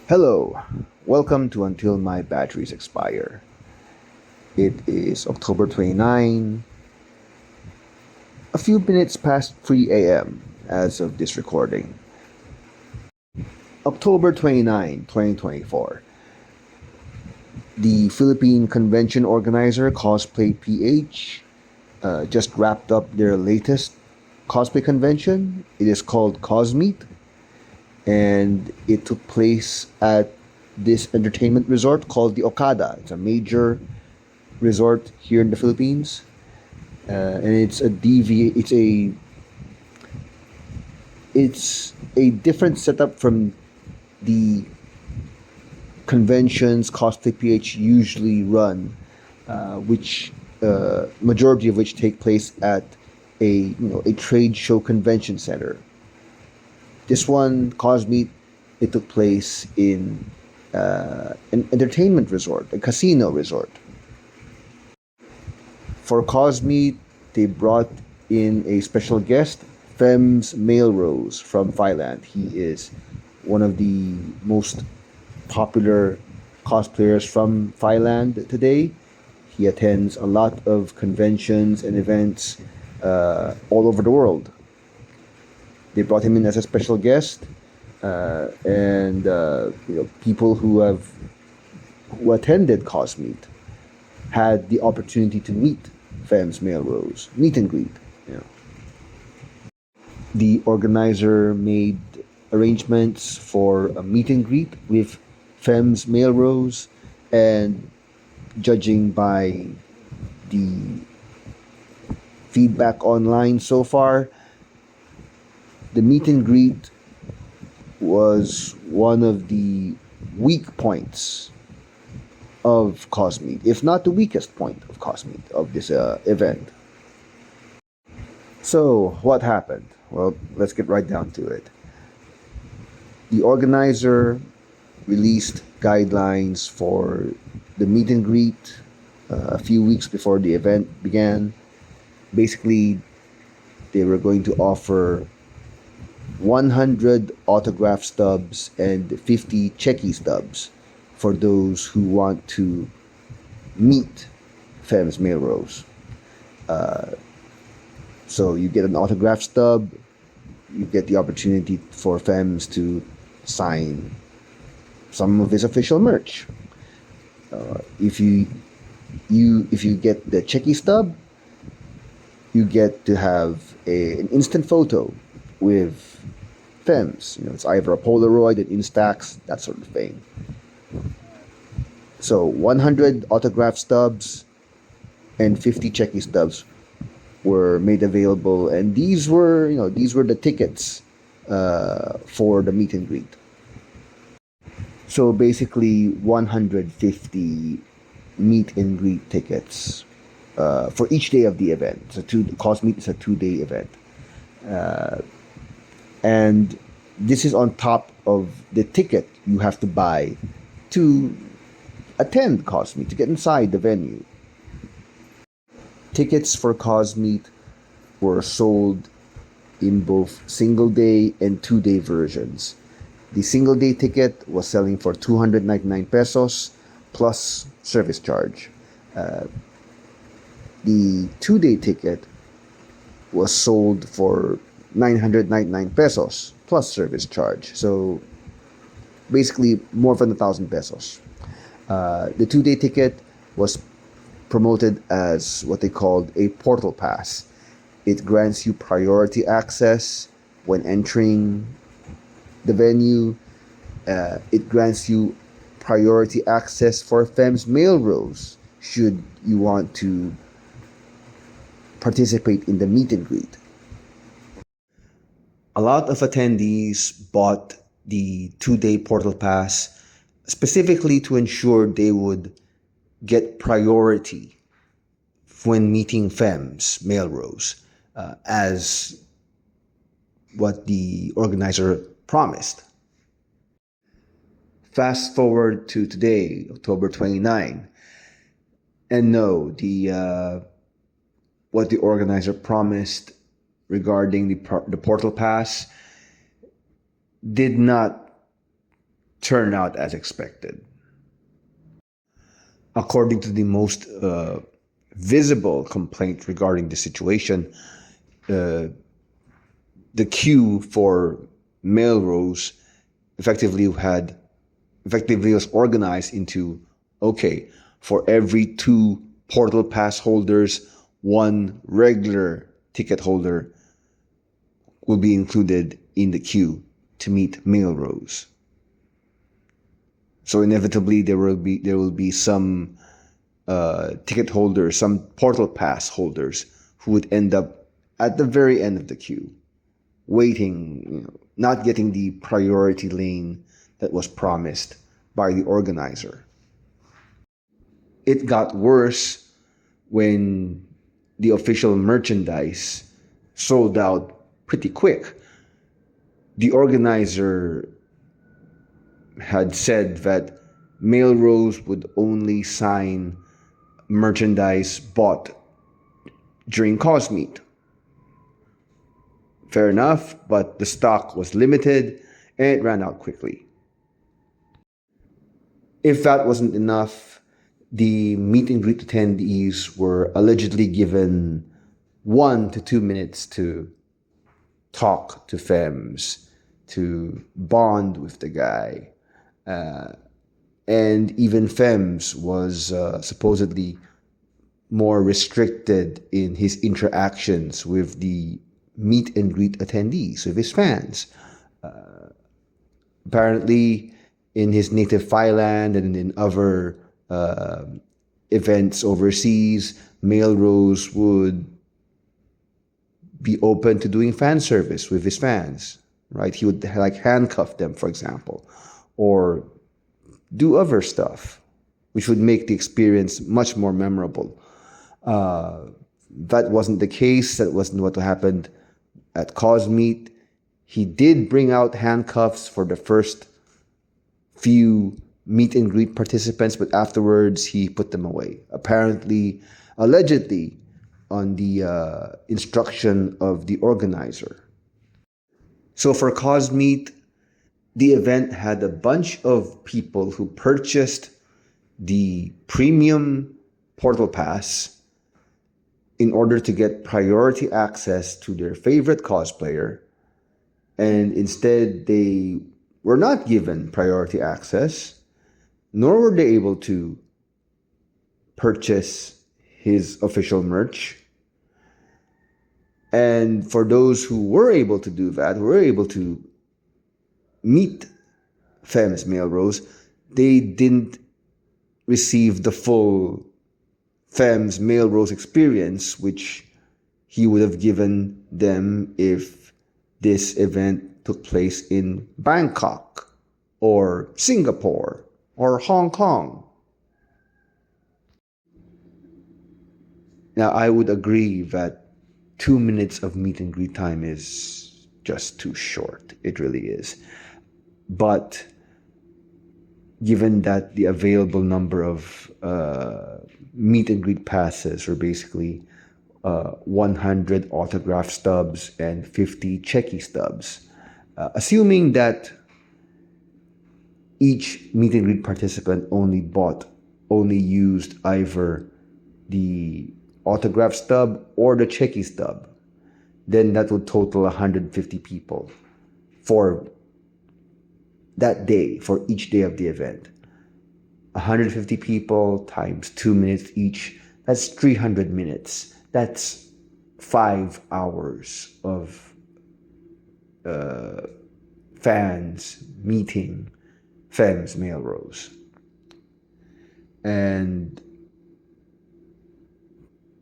Hello, welcome to Until My Batteries Expire. It is October 29, a few minutes past 3 a.m. as of this recording. October 29, 2024. The Philippine convention organizer, CosplayPH, just wrapped up their latest cosplay convention. It is called CosMeet, and it took place at this entertainment resort called the Okada. It's a major resort here in the Philippines, and it's a different setup from the conventions Cosplay PH usually run, which majority of which take place at a trade show convention center. This one, CosMeet, it took place in an entertainment resort, a casino resort. For CosMeet, they brought in a special guest, Fems Mailrose from Thailand. He is one of the most popular cosplayers from Thailand today. He attends a lot of conventions and events all over the world. They brought him in as a special guest, and people who attended CosMeet had the opportunity to meet Fem's Mailrose, meet and greet. You know. The organizer made arrangements for a meet and greet with Fem's Mailrose, and judging by the feedback online so far, the meet and greet was one of the weak points of CosMeet, if not the weakest point of CosMeet, of this event. So, what happened? Well, let's get right down to it. The organizer released guidelines for the meet and greet a few weeks before the event began. Basically, they were going to offer 100 autograph stubs and 50 checky stubs for those who want to meet Fem's Mailrose. So you get an autograph stub, you get the opportunity for Fems to sign some of his official merch. If you get the checky stub, you get to have an instant photo with Fems. It's either a Polaroid, an Instax, that sort of thing. So 100 autograph stubs and 50 checky stubs were made available, and these were the tickets for the meet and greet. So basically, 150 meet and greet tickets for each day of the event. CosMeet is a 2-day event. And this is on top of the ticket you have to buy to attend CosMeet, to get inside the venue. Tickets for CosMeet were sold in both single-day and 2-day versions. The single-day ticket was selling for 299 pesos plus service charge. The 2-day ticket was sold for 999 pesos plus service charge. So basically more than 1,000 pesos. The 2-day ticket was promoted as what they called a portal pass. It grants you priority access when entering the venue. It grants you priority access for Fem's Mailrose should you want to participate in the meet and greet. A lot of attendees bought the 2-day portal pass specifically to ensure they would get priority when meeting Fem's Mailrose, as what the organizer promised. Fast forward to today, October 29, and no, what the organizer promised regarding the portal pass did not turn out as expected. According to the most visible complaint regarding the situation, the queue for Melrose effectively was organized into, okay, for every 2 portal pass holders, 1 regular ticket holder will be included in the queue to meet Melrose. So inevitably there will be some ticket holders, some portal pass holders who would end up at the very end of the queue, waiting, not getting the priority lane that was promised by the organizer. It got worse when the official merchandise sold out pretty quick. The organizer had said that Melrose would only sign merchandise bought during CosMeet. Fair enough, but the stock was limited and it ran out quickly. If that wasn't enough, the meet and greet attendees were allegedly given 1 to 2 minutes to talk to Fems, to bond with the guy. And even Fems was supposedly more restricted in his interactions with the meet and greet attendees, with his fans. Apparently, in his native Thailand and in other events overseas, Melrose would be open to doing fan service with his fans, right? He would handcuff them, for example, or do other stuff, which would make the experience much more memorable. That wasn't the case. That wasn't what happened at CosMeet. He did bring out handcuffs for the first few meet and greet participants, but afterwards he put them away. Allegedly, on the instruction of the organizer. So for CosMeet, the event had a bunch of people who purchased the premium portal pass in order to get priority access to their favorite cosplayer, and instead they were not given priority access, nor were they able to purchase his official merch. And for those who were able to do that, who were able to meet Fems Melrose, they didn't receive the full Fems Melrose experience, which he would have given them if this event took place in Bangkok or Singapore or Hong Kong. Now, I would agree that 2 minutes of meet and greet time is just too short. It really is. But given that the available number of meet and greet passes were basically 100 autograph stubs and 50 checky stubs, assuming that each meet and greet participant only used either the autograph stub or the checky stub, then that would total 150 people for that day, for each day of the event. 150 people times 2 minutes each, that's 300 minutes. That's 5 hours of fans meeting Fems Melrose. And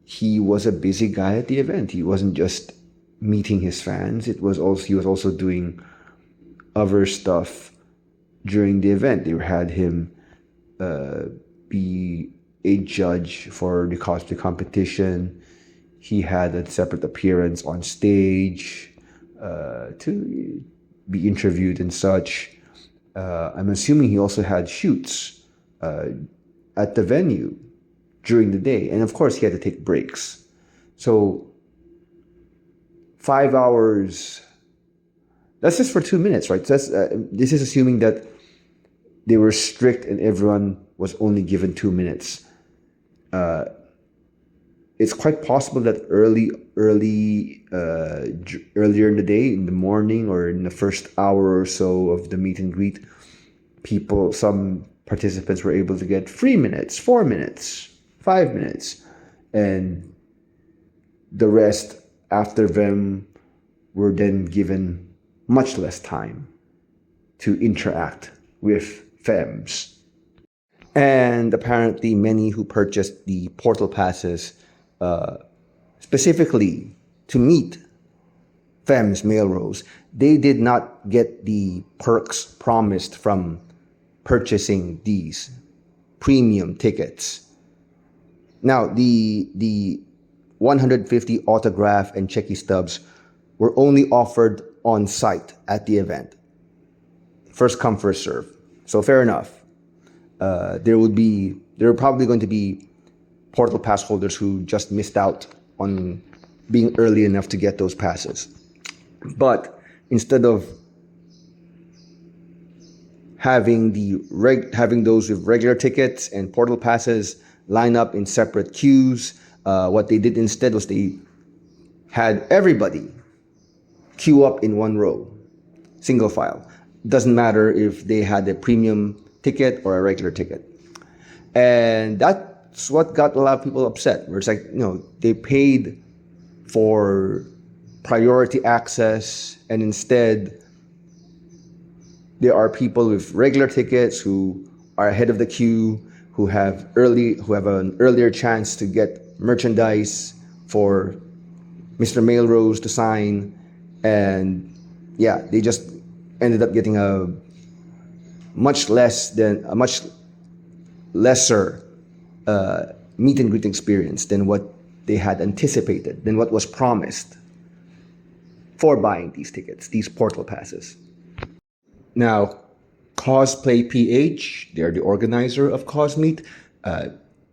he was a busy guy at the event. He wasn't just meeting his fans. He was also doing other stuff during the event. They had him be a judge for the cosplay competition. He had a separate appearance on stage to be interviewed and such. I'm assuming he also had shoots at the venue during the day. And of course, he had to take breaks. So 5 hours, that's just for 2 minutes, right? This is assuming that they were strict and everyone was only given 2 minutes. It's quite possible that earlier in the day, in the morning or in the first hour or so of the meet and greet, some participants were able to get 3 minutes, 4 minutes, 5 minutes, and the rest after them were then given much less time to interact with femmes. And apparently many who purchased the portal passes specifically to meet femmes male rows, they did not get the perks promised from purchasing these premium tickets. Now, the 150 autograph and checky stubs were only offered on site at the event. First come, first serve. So fair enough. There are probably going to be portal pass holders who just missed out on being early enough to get those passes. But instead of having those with regular tickets and portal passes line up in separate queues, what they did instead was they had everybody queue up in one row, single file. Doesn't matter if they had a premium ticket or a regular ticket. And that's what got a lot of people upset, where it's like, they paid for priority access, and instead there are people with regular tickets who are ahead of the queue, who have an earlier chance to get merchandise for Mr. Mail Rose to sign, and they just ended up getting a much lesser meet and greet experience than what they had anticipated, than what was promised for buying these tickets, these portal passes. Now, CosplayPH, they're the organizer of CosMeet,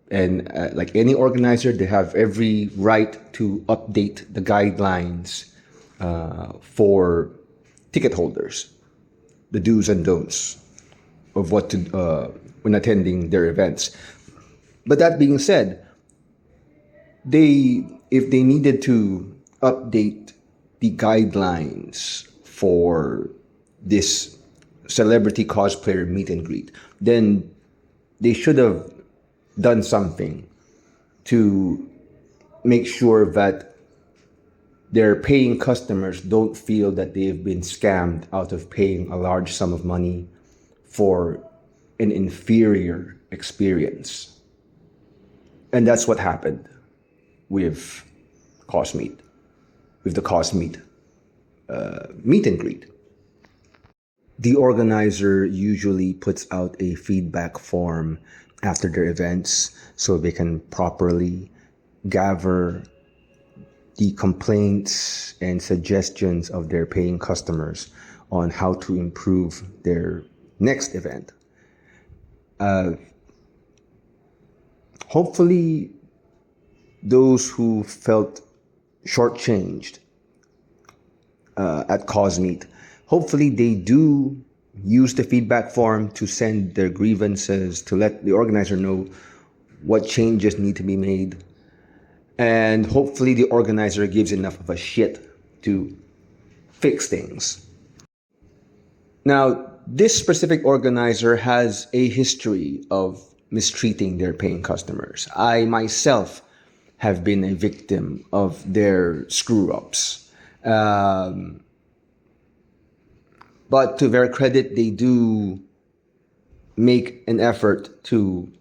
and like any organizer, they have every right to update the guidelines for ticket holders, the do's and don'ts of what to when attending their events. But that being said, if they needed to update the guidelines for this celebrity cosplayer meet and greet, then they should have done something to make sure that their paying customers don't feel that they've been scammed out of paying a large sum of money for an inferior experience. And that's what happened with CosMeet, with the CosMeet meet and greet. The organizer usually puts out a feedback form after their events so they can properly gather the complaints and suggestions of their paying customers on how to improve their next event. Hopefully, those who felt shortchanged at CosMeet, hopefully they do use the feedback form to send their grievances, to let the organizer know what changes need to be made. And hopefully the organizer gives enough of a shit to fix things. Now, this specific organizer has a history of mistreating their paying customers. I myself have been a victim of their screw-ups. But to their credit, they do make an effort to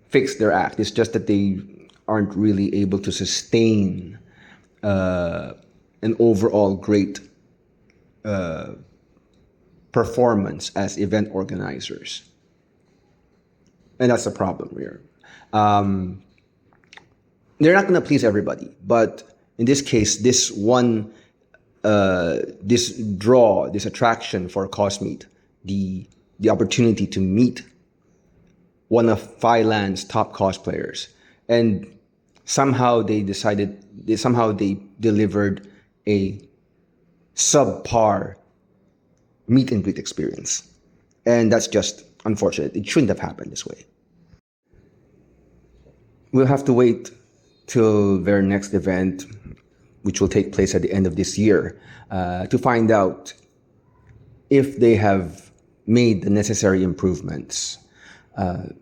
fix their act. It's just that they aren't really able to sustain an overall great performance as event organizers. And that's a problem here. They're not going to please everybody, but in this case, this attraction for CosMeet, the opportunity to meet one of Thailand's top cosplayers, and somehow they delivered a subpar meet and greet experience, and that's just unfortunate. It shouldn't have happened this way. We'll have to wait till their next event, which will take place at the end of this year, to find out if they have made the necessary improvements. And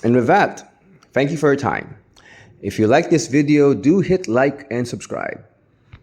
with that, thank you for your time. If you like this video, do hit like and subscribe.